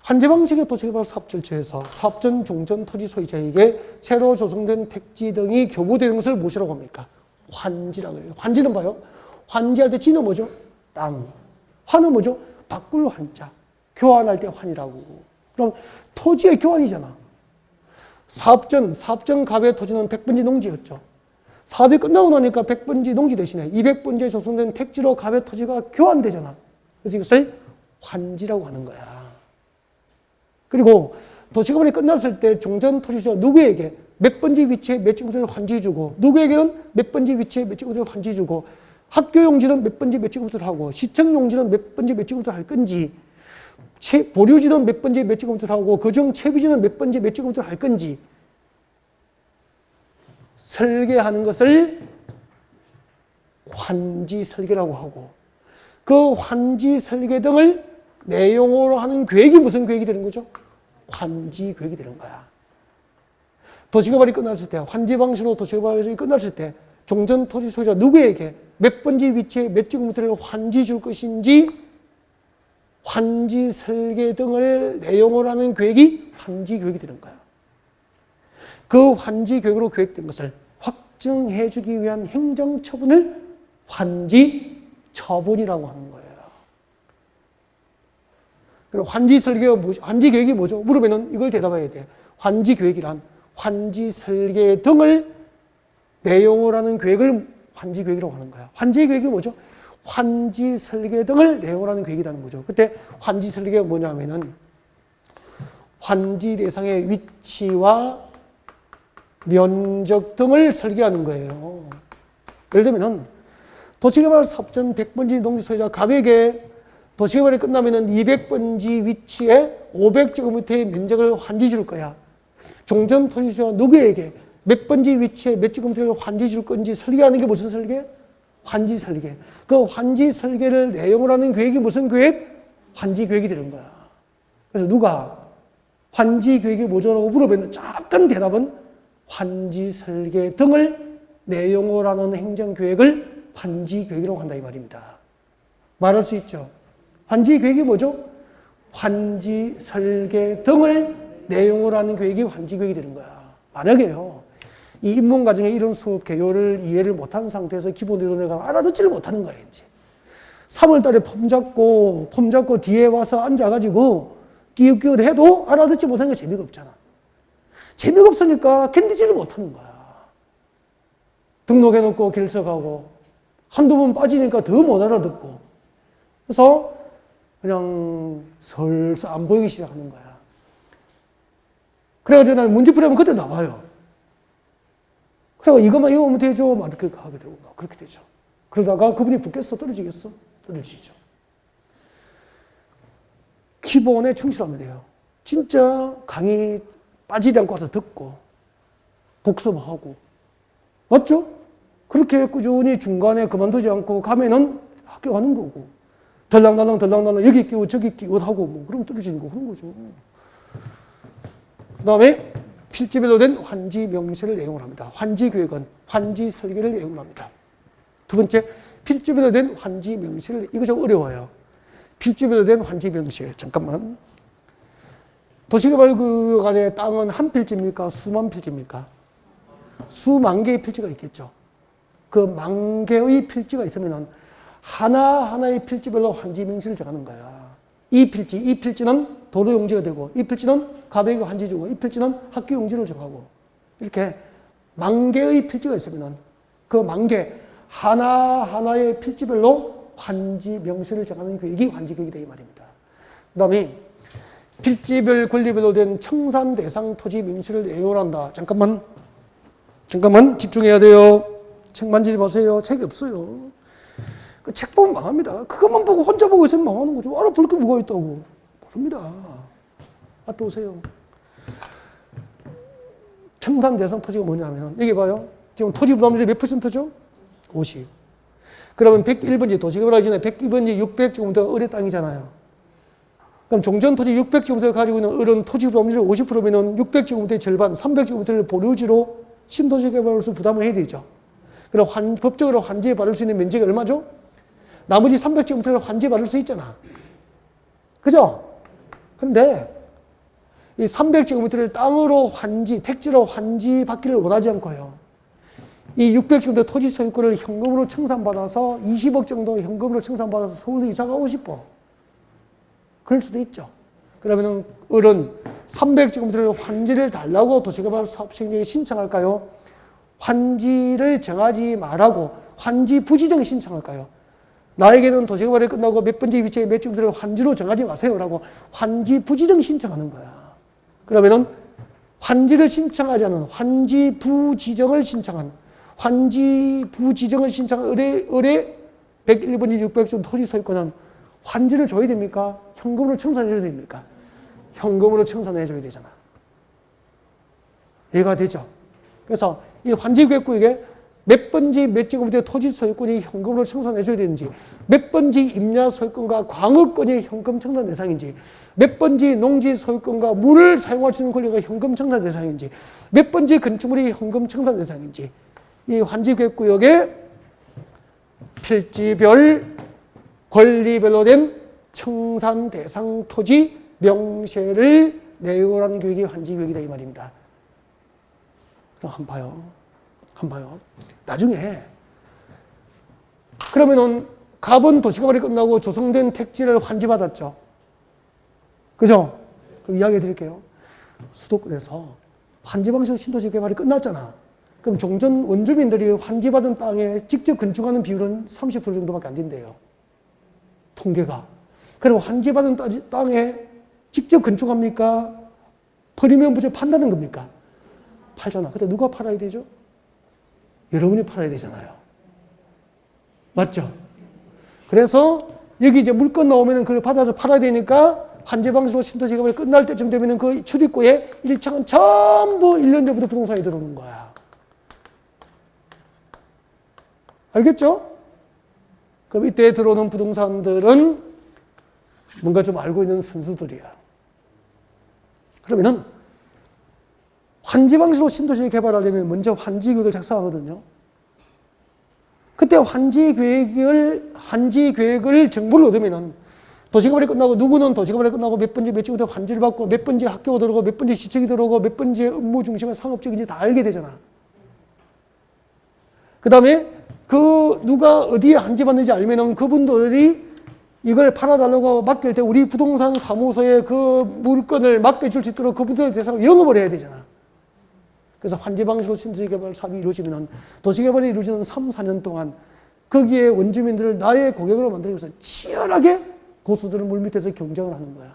환지 방식의 도시개발 사업 절차에서 사업전, 종전, 토지 소유자에게 새로 조성된 택지 등이 교부되는 것을 무엇이라고 합니까? 환지라고 해요. 환지는 봐요. 환지할 때 지는 뭐죠? 땅. 환은 뭐죠? 바꿀 환자. 교환할 때 환이라고. 그럼 토지의 교환이잖아. 사업전 갑의 토지는 100번지 농지였죠. 사업이 끝나고 나니까 100번지 농지 대신에 200번지에 조성된 택지로 갑의 토지가 교환되잖아. 그래서 이것을 환지라고 하는 거야. 그리고 도시개발이 끝났을 때 종전 토지자 누구에게 몇 번지 위치에 몇 제곱미터를 환지해주고 누구에게는 몇 번지 위치에 몇 제곱미터를 환지해주고 학교 용지는 몇 번지 몇 제곱미터를 하고 시청 용지는 몇 번지 몇 제곱미터를 할 건지 보류지는 몇 번지 몇 제곱미터를 하고 그중 채비지는 몇 번지 몇 제곱미터를 할 건지 설계하는 것을 환지 설계라고 하고 그 환지 설계 등을 내용으로 하는 계획이 무슨 계획이 되는 거죠? 환지 계획이 되는 거야. 도시개발이 끝났을 때, 환지 방식으로 도시개발이 끝났을 때 종전 토지 소유자 누구에게 몇 번지 위치에 몇 제곱미터를 환지 줄 것인지 환지 설계 등을 내용으로 하는 계획이 환지 계획이 되는 거야. 그 환지 계획으로 계획된 것을 확정해 주기 위한 행정처분을 환지 처분이라고 하는 거예요. 그럼 환지 설계가 환지 계획이 뭐죠? 물으면은 이걸 대답해야 돼. 환지 계획이란 환지 설계 등을 내용으로 하는 계획을 환지 계획이라고 하는 거야. 환지 계획이 뭐죠? 환지 설계 등을 내용으로 하는 계획이라는 거죠. 그때 환지 설계가 뭐냐면은 환지 대상의 위치와 면적 등을 설계하는 거예요. 예를 들면은 도시개발 사업전 100번지 농지 소유자 갑에게 도시개발이 끝나면은 200번지 위치에 500제곱미터의 면적을 환지 줄 거야. 종전 토지소유자 누구에게 몇 번지 위치에 몇 제곱미터를 환지 줄 건지 설계하는 게 무슨 설계? 환지 설계. 그 환지 설계를 내용으로 하는 계획이 무슨 계획? 환지 계획이 되는 거야. 그래서 누가 환지 계획이 뭐죠라고 물어보면 작은 대답은 환지 설계 등을 내용으로 하는 행정계획을 환지 계획이라고 한다 이 말입니다. 말할 수 있죠. 환지 계획이 뭐죠? 환지 설계 등을 내용으로 하는 계획이 환지 계획이 되는 거야. 만약에요, 이 입문 과정에 이런 수업 개요를 이해를 못한 상태에서 기본 이론을 알아듣지를 못하는 거야, 이제. 3월 달에 폼 잡고 뒤에 와서 앉아가지고 끼웃끼웃 해도 알아듣지 못하는 게 재미가 없잖아. 재미가 없으니까 견디지를 못하는 거야. 등록해놓고 결석하고 한두 번 빠지니까 더 못 알아듣고 그래서 그냥 슬슬 안 보이기 시작하는 거야. 그래가지고 나는 문제 풀이하면 그때 나와요. 그래가 이것만 이거면 되죠. 막 이렇게 하게 되고 막 그렇게 되죠. 그러다가 그분이 붙겠어? 떨어지겠어? 떨어지죠. 기본에 충실하면 돼요. 진짜 강의 빠지지 않고 와서 듣고 복습하고 맞죠? 그렇게 꾸준히 중간에 그만두지 않고 가면은 학교 가는 거고 덜랑덜랑 여기 끼고 저기 끼고 하고 뭐 그러면 떨어지는 거 그런 거죠. 그 다음에 필지별로 된 환지 명시를 내용을 합니다. 환지 계획은 환지 설계를 내용을 합니다. 두 번째, 필지별로 된 환지 명시를, 이거 좀 어려워요. 필지별로 된 환지 명시. 잠깐만. 도시개발구간의 땅은 한 필지입니까? 수만 필지입니까? 수만 개의 필지가 있겠죠. 그 만 개의 필지가 있으면 하나하나의 필지별로 환지 명시를 정하는 거야. 이 필지는 도로 용지가 되고, 이 필지는 가백의 환지 주고, 이 필지는 학교 용지를 정하고, 이렇게 만 개의 필지가 있으면 그 만 개, 하나하나의 필지별로 환지 명시를 정하는 계획이 환지 계획이다 이 말입니다. 그 다음에 필지별 권리별로 된 청산 대상 토지 명시를 내용을 한다. 잠깐만 집중해야 돼요. 책 만지지 마세요. 책이 없어요. 그 책 보면 망합니다. 그것만 보고 혼자 보고 있으면 망하는 거죠. 알아볼 게 뭐가 있다고. 모릅니다. 또 오세요. 청산 대상 토지가 뭐냐면 여기 봐요. 지금 토지 부담률이 몇 %죠? 50. 그러면 101번지 도시개발하기 전에 102번지 600제곱미터가 을의 땅이잖아요. 그럼 종전 토지 600제곱미터를 가지고 있는 을은 토지 부담률이 50%면은 600제곱미터의 절반, 300제곱미터를 보류지로 신도시개발로서 부담을 해야 되죠. 그럼 법적으로 환지에 받을 수 있는 면적이 얼마죠? 나머지 300제곱미터를 환지에 받을 수 있잖아. 그죠? 근데 이 300제곱미터를 땅으로 환지, 택지로 환지 받기를 원하지 않고요. 이 600제곱미터 토지 소유권을 현금으로 청산받아서 20억 정도 현금으로 청산받아서 서울로 이사 가고 싶어. 그럴 수도 있죠. 그러면은 을은 300제곱미터를 환지를 달라고 도시개발 사업시행령에 신청할까요? 환지를 정하지 말라고 환지 부지정 신청할까요? 나에게는 도시개발이 끝나고 몇 번째 위치에 몇 제곱미터를 환지로 정하지 마세요라고 환지 부지정 신청하는 거야. 그러면은 환지를 신청하지 않은 환지 부지정을 신청한 을의 101번지 600종 토지 소유권은 환지를 줘야 됩니까? 현금으로 청산해줘야 됩니까? 현금으로 청산해줘야 되잖아. 이해가 되죠? 그래서 이 환지계획구역에 몇 번지 몇 제곱미터의 토지 소유권이 현금으로 청산해줘야 되는지, 몇 번지 임야 소유권과 광업권이 현금 청산 대상인지, 몇 번지 농지 소유권과 물을 사용할 수 있는 권리가 현금 청산 대상인지, 몇 번지 건축물이 현금 청산 대상인지, 이 환지계획구역에 필지별 권리별로 된 청산 대상 토지 명세를 내용을 하는 계획이 환지계획이다 이 말입니다. 그럼 한번 봐요. 나중에 그러면은 갑은 도시개발이 끝나고 조성된 택지를 환지받았죠. 그죠? 그럼 이야기 드릴게요. 수도권에서 환지 방식 신도시 개발이 끝났잖아. 그럼 종전 원주민들이 환지 받은 땅에 직접 건축하는 비율은 30% 정도밖에 안 된대요. 통계가. 그리고 환지 받은 땅에 직접 건축합니까? 프리미엄 부지 판다는 겁니까? 팔잖아. 근데 누가 팔아야 되죠? 여러분이 팔아야 되잖아요. 맞죠? 그래서 여기 이제 물건 나오면 그걸 받아서 팔아야 되니까 환지 방식으로 신도시 개발이 끝날 때쯤 되면 그 출입구에 1층은 전부 1년 전부터 부동산이 들어오는 거야. 알겠죠? 그럼 이때 들어오는 부동산들은 뭔가 좀 알고 있는 선수들이야. 그러면은 환지 방식으로 신도시를 개발하려면 먼저 환지 계획을 작성하거든요. 그때 환지 계획을 정보를 얻으면은 도시개발이 끝나고 누구는 도시개발이 끝나고 몇 번째 몇 층부터 환지를 받고 몇 번째 학교가 들어오고 몇 번째 시청이 들어오고 몇 번째 업무 중심의 상업적인지 다 알게 되잖아. 그 다음에 그 누가 어디에 환지 받는지 알면은 그분들이 이걸 팔아달라고 맡길 때 우리 부동산 사무소에 그 물건을 맡겨줄 수 있도록 그분들을 대상으로 영업을 해야 되잖아. 그래서 환지 방식으로 신도시 개발 사업이 이루어지면 도시개발이 이루어지는 3, 4년 동안 거기에 원주민들을 나의 고객으로 만들기 위해서 치열하게 고수들은 물밑에서 경쟁을 하는 거야.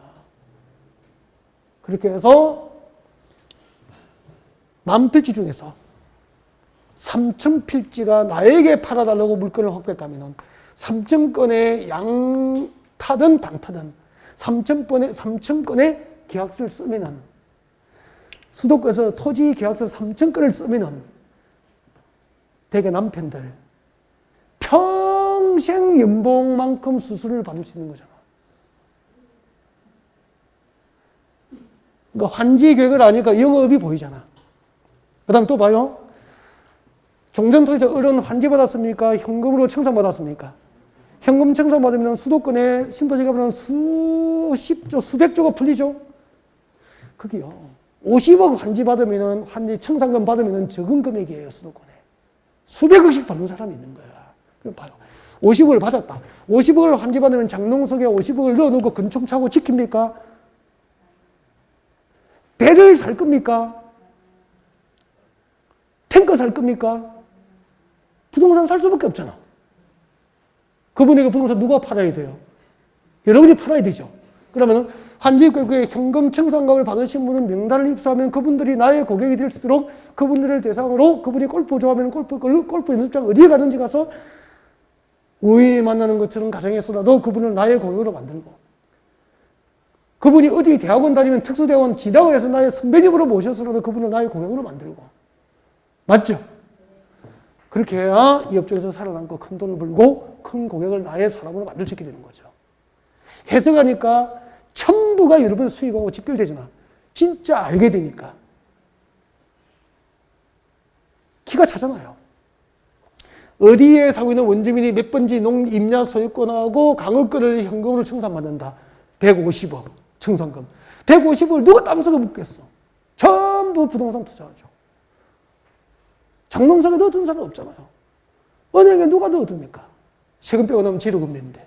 그렇게 해서 10,000필지 중에서 3,000필지가 나에게 팔아달라고 물건을 확보했다면 3,000건의 양타든 단타든 3,000건의 계약서를 쓰면은 수도권에서 토지 계약서 3,000건을 쓰면은 대개 남편들 평생 연봉만큼 수수료를 받을 수 있는 거잖아. 그러니까 환지 계획을 하니까 영업이 보이잖아. 그 다음 또 봐요. 종전토지자 어른 환지 받았습니까? 현금으로 청산받았습니까? 현금 청산받으면 수도권에 신도시가 보면 수십조, 수백조가 풀리죠? 그게요. 50억 환지 받으면, 환지 청산금 받으면 적은 금액이에요, 수도권에. 수백억씩 받는 사람이 있는 거야. 그럼 봐요. 50억을 받았다. 50억을 환지 받으면 장롱석에 50억을 넣어놓고 근총차고 지킵니까? 배를 살 겁니까? 탱커 살 겁니까? 부동산 살 수밖에 없잖아. 그분에게 부동산 누가 팔아야 돼요? 여러분이 팔아야 되죠. 그러면 환지계획에 현금 청산금을 받으신 분은 명단을 입수하면 그분들이 나의 고객이 될 수 있도록 그분들을 대상으로 그분이 골프 좋아하면 골프 연습장 어디에 가든지 가서 우연히 만나는 것처럼 가정에서라도 그분을 나의 고객으로 만들고 그분이 어디 대학원 다니면 특수대학원 진학을 해서 나의 선배님으로 모셔서라도 그분을 나의 고객으로 만들고 맞죠? 그렇게 해야 이 업종에서 살아남고 큰 돈을 벌고 큰 고객을 나의 사람으로 만들 수 있게 되는 거죠. 해석하니까 전부가 여러분 수익하고 직결되잖아. 진짜 알게 되니까. 기가 차잖아요. 어디에 사고 있는 원주민이 몇 번지 임야 소유권하고 강업권을 현금으로 청산받는다. 150억 청산금. 150억을 누가 땅속에 묻겠어. 전부 부동산 투자하죠. 장롱석에 넣어둔 사람 없잖아요. 은행에 누가 넣어둡니까? 세금 빼고 나면 재료금 내는데.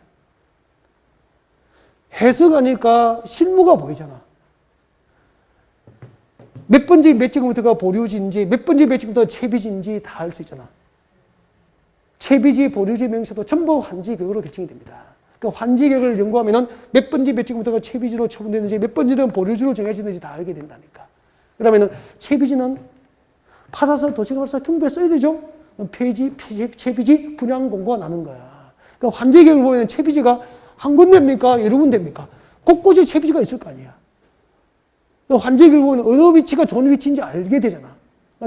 해석하니까 실무가 보이잖아. 몇 번째 몇 층부터가 보류지인지 몇 번째 몇 층부터 채비지인지 다 알 수 있잖아. 채비지, 보류지 명세도 전부 환지 계획으로 결정이 됩니다. 그러니까 환지 계획을 연구하면은 몇 번째 몇 층부터가 채비지로 처분되는지 몇 번째는 보류지로 정해지는지 다 알게 된다니까. 그러면은 채비지는 팔아서 도시개발사 경비에 써야 되죠. 채비지 분양 공고가 나는 거야. 그러니까 환지 계획을 보면 채비지가 한 군데입니까? 여러 군데입니까? 곳곳에 채비지가 있을 거 아니야. 환지 계획을 보면 어느 위치가 좋은 위치인지 알게 되잖아.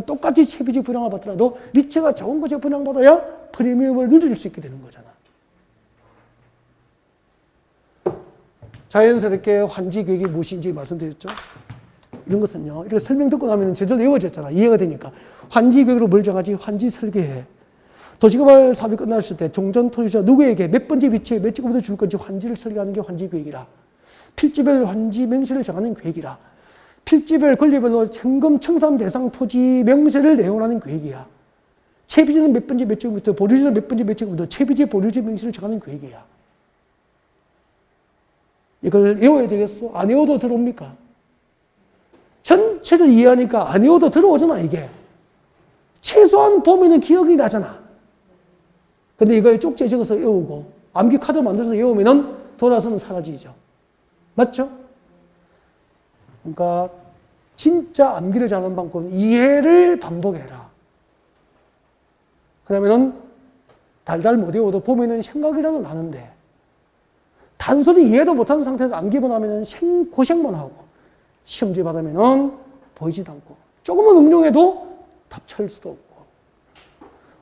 똑같이 채비지 분양을 받더라도 위치가 좋은 곳에 분양받아야 프리미엄을 누릴 수 있게 되는 거잖아. 자연스럽게 환지 계획이 무엇인지 말씀드렸죠. 이런 것은요, 이렇게 설명 듣고 나면 저절로 외워졌잖아. 이해가 되니까. 환지 계획으로 뭘 정하지? 환지 설계해. 도시개발 사업이 끝났을 때 종전 토지자 누구에게 몇 번째 위치에 몇 층부터 줄 건지 환지를 설계하는 게 환지 계획이라. 필지별 환지 명세를 정하는 계획이라. 필지별 권리별로 현금 청산 대상 토지 명세를 내용하는 계획이야. 채비지는 몇 번째 몇 층부터, 보류지는 몇 번째 몇 층부터 채비지 보류지 명세를 정하는 계획이야. 이걸 외워야 되겠어? 안 외워도 들어옵니까? 전체를 이해하니까 안 외워도 들어오잖아, 이게. 최소한 보면은 기억이 나잖아. 근데 이걸 쪽지에 적어서 외우고, 암기 카드 만들어서 외우면은 돌아서는 사라지죠. 맞죠? 그러니까, 진짜 암기를 잘하는 방법은 이해를 반복해라. 그러면은, 달달 못 외워도 보면은 생각이라도 나는데, 단순히 이해도 못하는 상태에서 암기만 하면은 고생만 하고, 시험지 받으면은 보이지도 않고, 조금만 응용해도 답 찾을 수도 없고,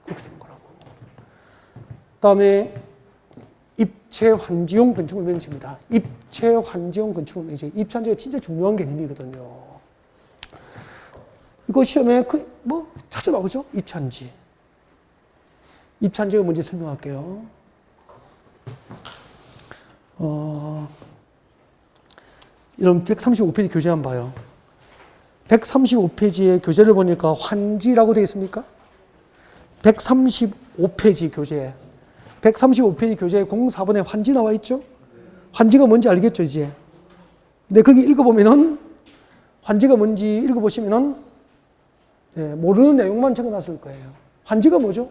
그렇게 된 거라고. 그 다음에, 입체 환지용 건축물 면적입니다. 입체 환지용 건축물 면적. 입체환지가 진짜 중요한 개념이거든요. 이거 시험에 자주 나오죠? 입체환지. 입체환지가 뭔지 설명할게요. 이런 135페이지 교재 한번 봐요. 135페이지의 교재를 보니까 환지라고 되어 있습니까? 135페이지 교재. 135페이지 교재에 04번에 환지 나와 있죠? 환지가 뭔지 알겠죠, 이제? 근데 거기 읽어보면은, 환지가 뭔지 읽어보시면은, 네, 모르는 내용만 적어놨을 거예요. 환지가 뭐죠?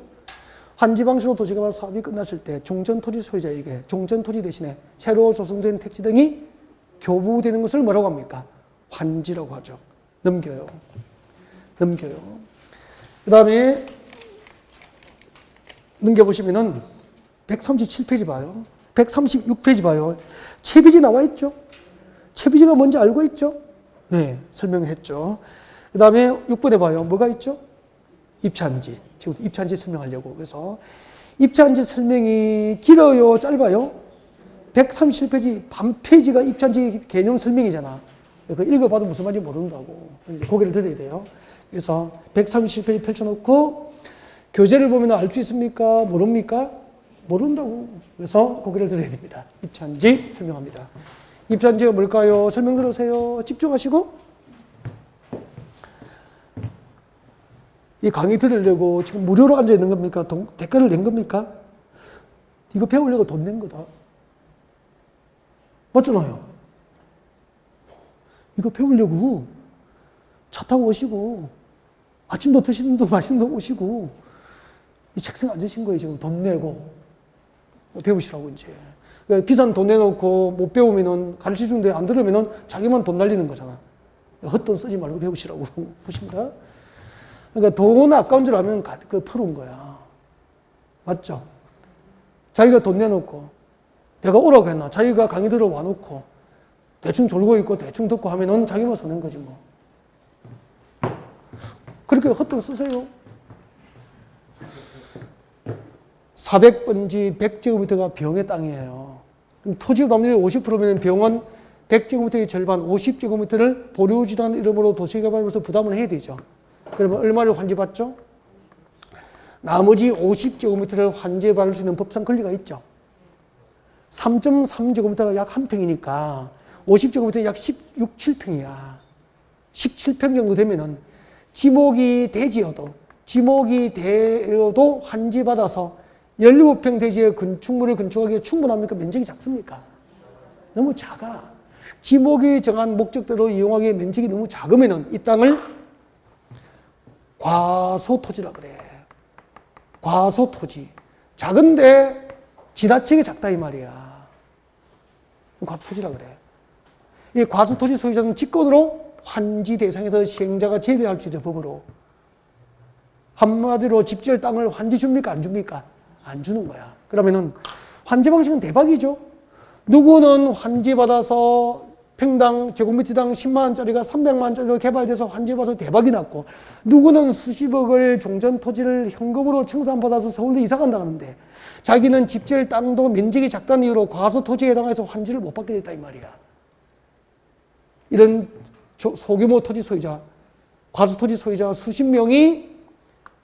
환지 방식으로 도시개발 사업이 끝났을 때 종전토지 소유자에게 종전토지 대신에 새로 조성된 택지 등이 교부되는 것을 뭐라고 합니까? 환지라고 하죠. 넘겨요. 그 다음에 넘겨보시면은 137페이지 봐요. 136페이지 봐요. 채비지 나와 있죠? 채비지가 뭔지 알고 있죠? 네, 설명했죠. 그 다음에 6번에 봐요. 뭐가 있죠? 입체환지. 지금 입체환지 설명하려고. 그래서 입체환지 설명이 길어요? 짧아요? 137페이지, 반 페이지가 입체환지 개념 설명이잖아. 그거 읽어봐도 무슨 말인지 모른다고. 고개를 들어야 돼요. 그래서 137페이지 펼쳐놓고 교재를 보면 알 수 있습니까? 모릅니까? 모른다고. 그래서 고개를 들어야 됩니다. 입체환지 설명합니다. 입체환지가 뭘까요? 설명 들으세요. 집중하시고. 이 강의 들으려고 지금 무료로 앉아 있는 겁니까? 대가를 낸 겁니까? 이거 배우려고 돈 낸 거다. 맞잖아요. 이거 배우려고 차 타고 오시고 아침도 드시는 분 맛있는 거 오시고 이 책상에 앉으신 거예요. 지금 돈 내고 배우시라고 이제. 비싼 돈 내놓고 못 배우면은 가르쳐주는데 안 들으면은 자기만 돈 날리는 거잖아. 헛돈 쓰지 말고 배우시라고 보십니다. 그러니까 돈 아까운 줄 알면 퍼놓은 거야. 맞죠? 자기가 돈 내놓고 내가 오라고 했나? 자기가 강의 들어 와놓고 대충 졸고 있고 대충 듣고 하면은 자기만 서는 거지 뭐. 그렇게 헛돈 쓰세요. 400번지 100제곱미터가 병의 땅이에요. 그럼 토지 담률이 50%면 병은 100제곱미터의 절반 50제곱미터를 보류지단 이름으로 도시개발로서 부담을 해야 되죠. 그러면 얼마를 환지받죠? 나머지 50제곱미터를 환지받을 수 있는 법상 권리가 있죠. 3.3제곱미터가 약 한 평이니까 50제곱미터 약 16, 7평이야. 17평 정도 되면은 지목이 대지여도 환지받아서 17평 대지의 건축물을 건축하기에 충분합니까? 면적이 작습니까? 너무 작아. 지목이 정한 목적대로 이용하기에 면적이 너무 작으면은 이 땅을 과소토지라 그래. 과소토지. 작은데 지나치게 작다 이 말이야. 과소토지라 그래. 이 과소토지 소유자는 직권으로 환지 대상에서 시행자가 제외할 수 있죠, 법으로. 한마디로 집 지을 땅을 환지 줍니까? 안 줍니까? 안 주는 거야. 그러면은 환지 방식은 대박이죠. 누구는 환지 받아서 평당 제곱미터당 10만 원짜리가 300만 원짜리로 개발돼서 환지 받아서 대박이 났고, 누구는 수십억을 종전 토지를 현금으로 청산받아서 서울로 이사 간다는데 자기는 집 지을 땅도 면적이 작다는 이유로 과소 토지에 해당해서 환지를 못 받게 됐다 이 말이야. 이런 소규모 토지 소유자, 과소 토지 소유자 수십 명이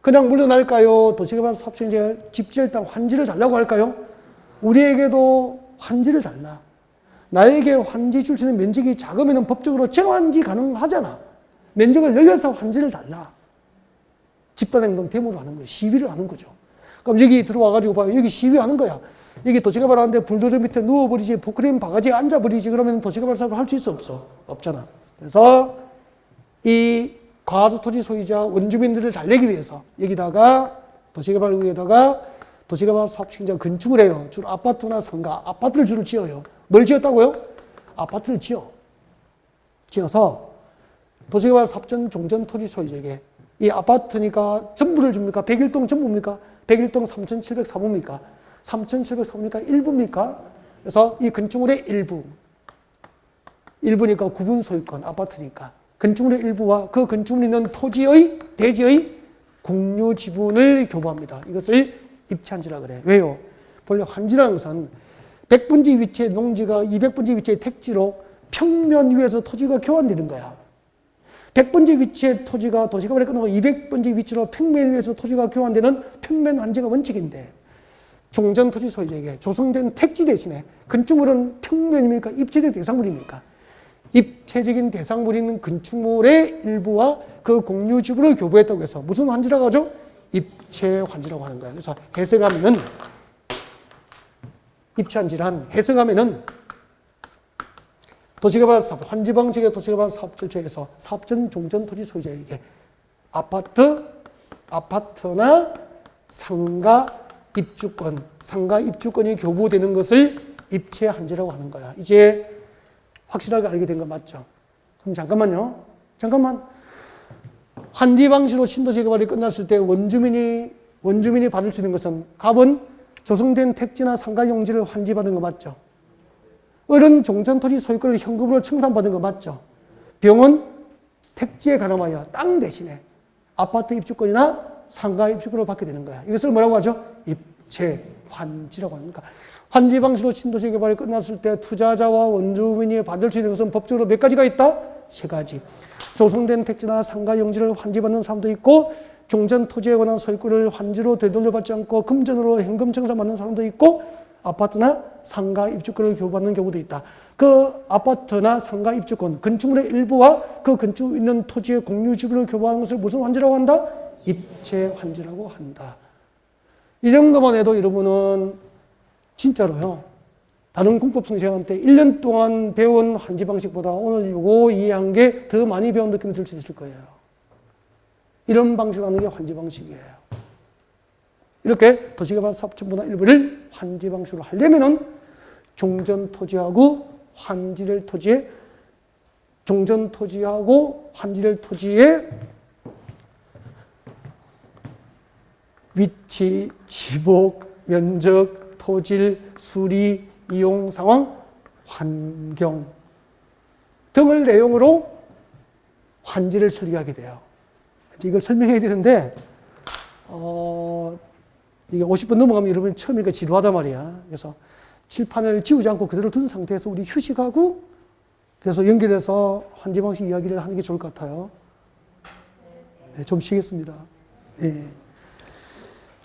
그냥 물러날까요? 도시개발 사업시행자가 집 지을 땅 환지를 달라고 할까요? 우리에게도 환지를 달라. 나에게 환지 줄 수 있는 면적이 작으면 법적으로 재환지 가능하잖아. 면적을 늘려서 환지를 달라. 집단행동 데모를 하는 거예요. 시위를 하는 거죠. 그럼 여기 들어와가지고 봐요. 여기 시위하는 거야. 여기 도시개발 하는데 불도저 밑에 누워버리지, 포크레인 바가지에 앉아버리지. 그러면 도시개발 사업을 할 수 있어? 없어? 없잖아. 그래서 이 과수 토지 소유자 원주민들을 달래기 위해서 여기다가 도시개발구역에다가 도시개발 사업 시행자가 건축을 해요. 주로 아파트나 상가, 아파트를 주로 지어요. 뭘 지었다고요? 아파트를 지어서 도시개발 사업전 종전 토지 소유자에게 이 아파트니까 전부를 줍니까? 101동 전부입니까? 101동 3,704호입니까? 3,704호입니까? 일부입니까? 그래서 이 건축물의 일부니까 구분 소유권, 아파트니까 건축물의 일부와 그 건축물이 있는 토지의 대지의 공유 지분을 교부합니다. 이것을 입체한지라 그래. 왜요? 본래 환지라는 것은 100번지 위치의 농지가 200번지 위치의 택지로 평면 위에서 토지가 교환되는 거야. 100번지 위치의 토지가 도시개발이 끝나고 200번지 위치로 평면 위에서 토지가 교환되는 평면 환지가 원칙인데 종전 토지 소유자에게 조성된 택지 대신에 건축물은 평면입니까? 입체적 대상물입니까? 입체적인 대상물이 있는 건축물의 일부와 그 공유 지분을 교부했다고 해서 무슨 환지라고 하죠? 입체 환지라고 하는 거예요. 그래서 해석하면은 입체 환지란 해석하면은 도시개발 사업, 환지 방식의 도시개발 사업 절차에서 사업전 종전 토지 소유자에게 아파트나 상가 입주권이 교부되는 것을 입체 환지라고 하는 거야. 이제 확실하게 알게 된 거 맞죠? 그럼 잠깐만. 환지 방식으로 신도시 개발이 끝났을 때 원주민이 받을 수 있는 것은 갑은 조성된 택지나 상가 용지를 환지받은 거 맞죠? 을은 종전토지 소유권을 현금으로 청산받은 거 맞죠? 병은 택지에 가늠하여 땅 대신에 아파트 입주권이나 상가 입주권을 받게 되는 거야. 이것을 뭐라고 하죠? 입체 환지라고 합니다. 환지 방식으로 신도시 개발이 끝났을 때 투자자와 원주민이 받을 수 있는 것은 법적으로 몇 가지가 있다? 3가지. 조성된 택지나 상가 용지를 환지받는 사람도 있고 종전 토지에 관한 소유권을 환지로 되돌려받지 않고 금전으로 현금 청산받는 사람도 있고 아파트나 상가 입주권을 교부받는 경우도 있다. 그 아파트나 상가 입주권, 건축물의 일부와 그 건축 있는 토지의 공유 지분을 교부하는 것을 무슨 환지라고 한다? 입체 환지라고 한다. 이 정도만 해도 여러분은 진짜로요. 다른 공법성 시간 때 1년 동안 배운 환지 방식보다 오늘 이거 이해한 게 더 많이 배운 느낌이 들 수 있을 거예요. 이런 방식으로 하는 게 환지 방식이에요. 이렇게 도시개발 사업전부나 일부를 환지 방식으로 하려면은 종전 토지하고 환지될 토지에 종전 토지하고 환지될 토지의 위치, 지목, 면적, 토질, 수리, 이용 상황, 환경 등을 내용으로 환지를 설계하게 돼요. 이걸 설명해야 되는데 이게 50분 넘어가면 여러분이 처음이니까 지루하단 말이야. 그래서 칠판을 지우지 않고 그대로 둔 상태에서 우리 휴식하고 그래서 연결해서 환지 방식 이야기를 하는 게 좋을 것 같아요. 네, 좀 쉬겠습니다. 네.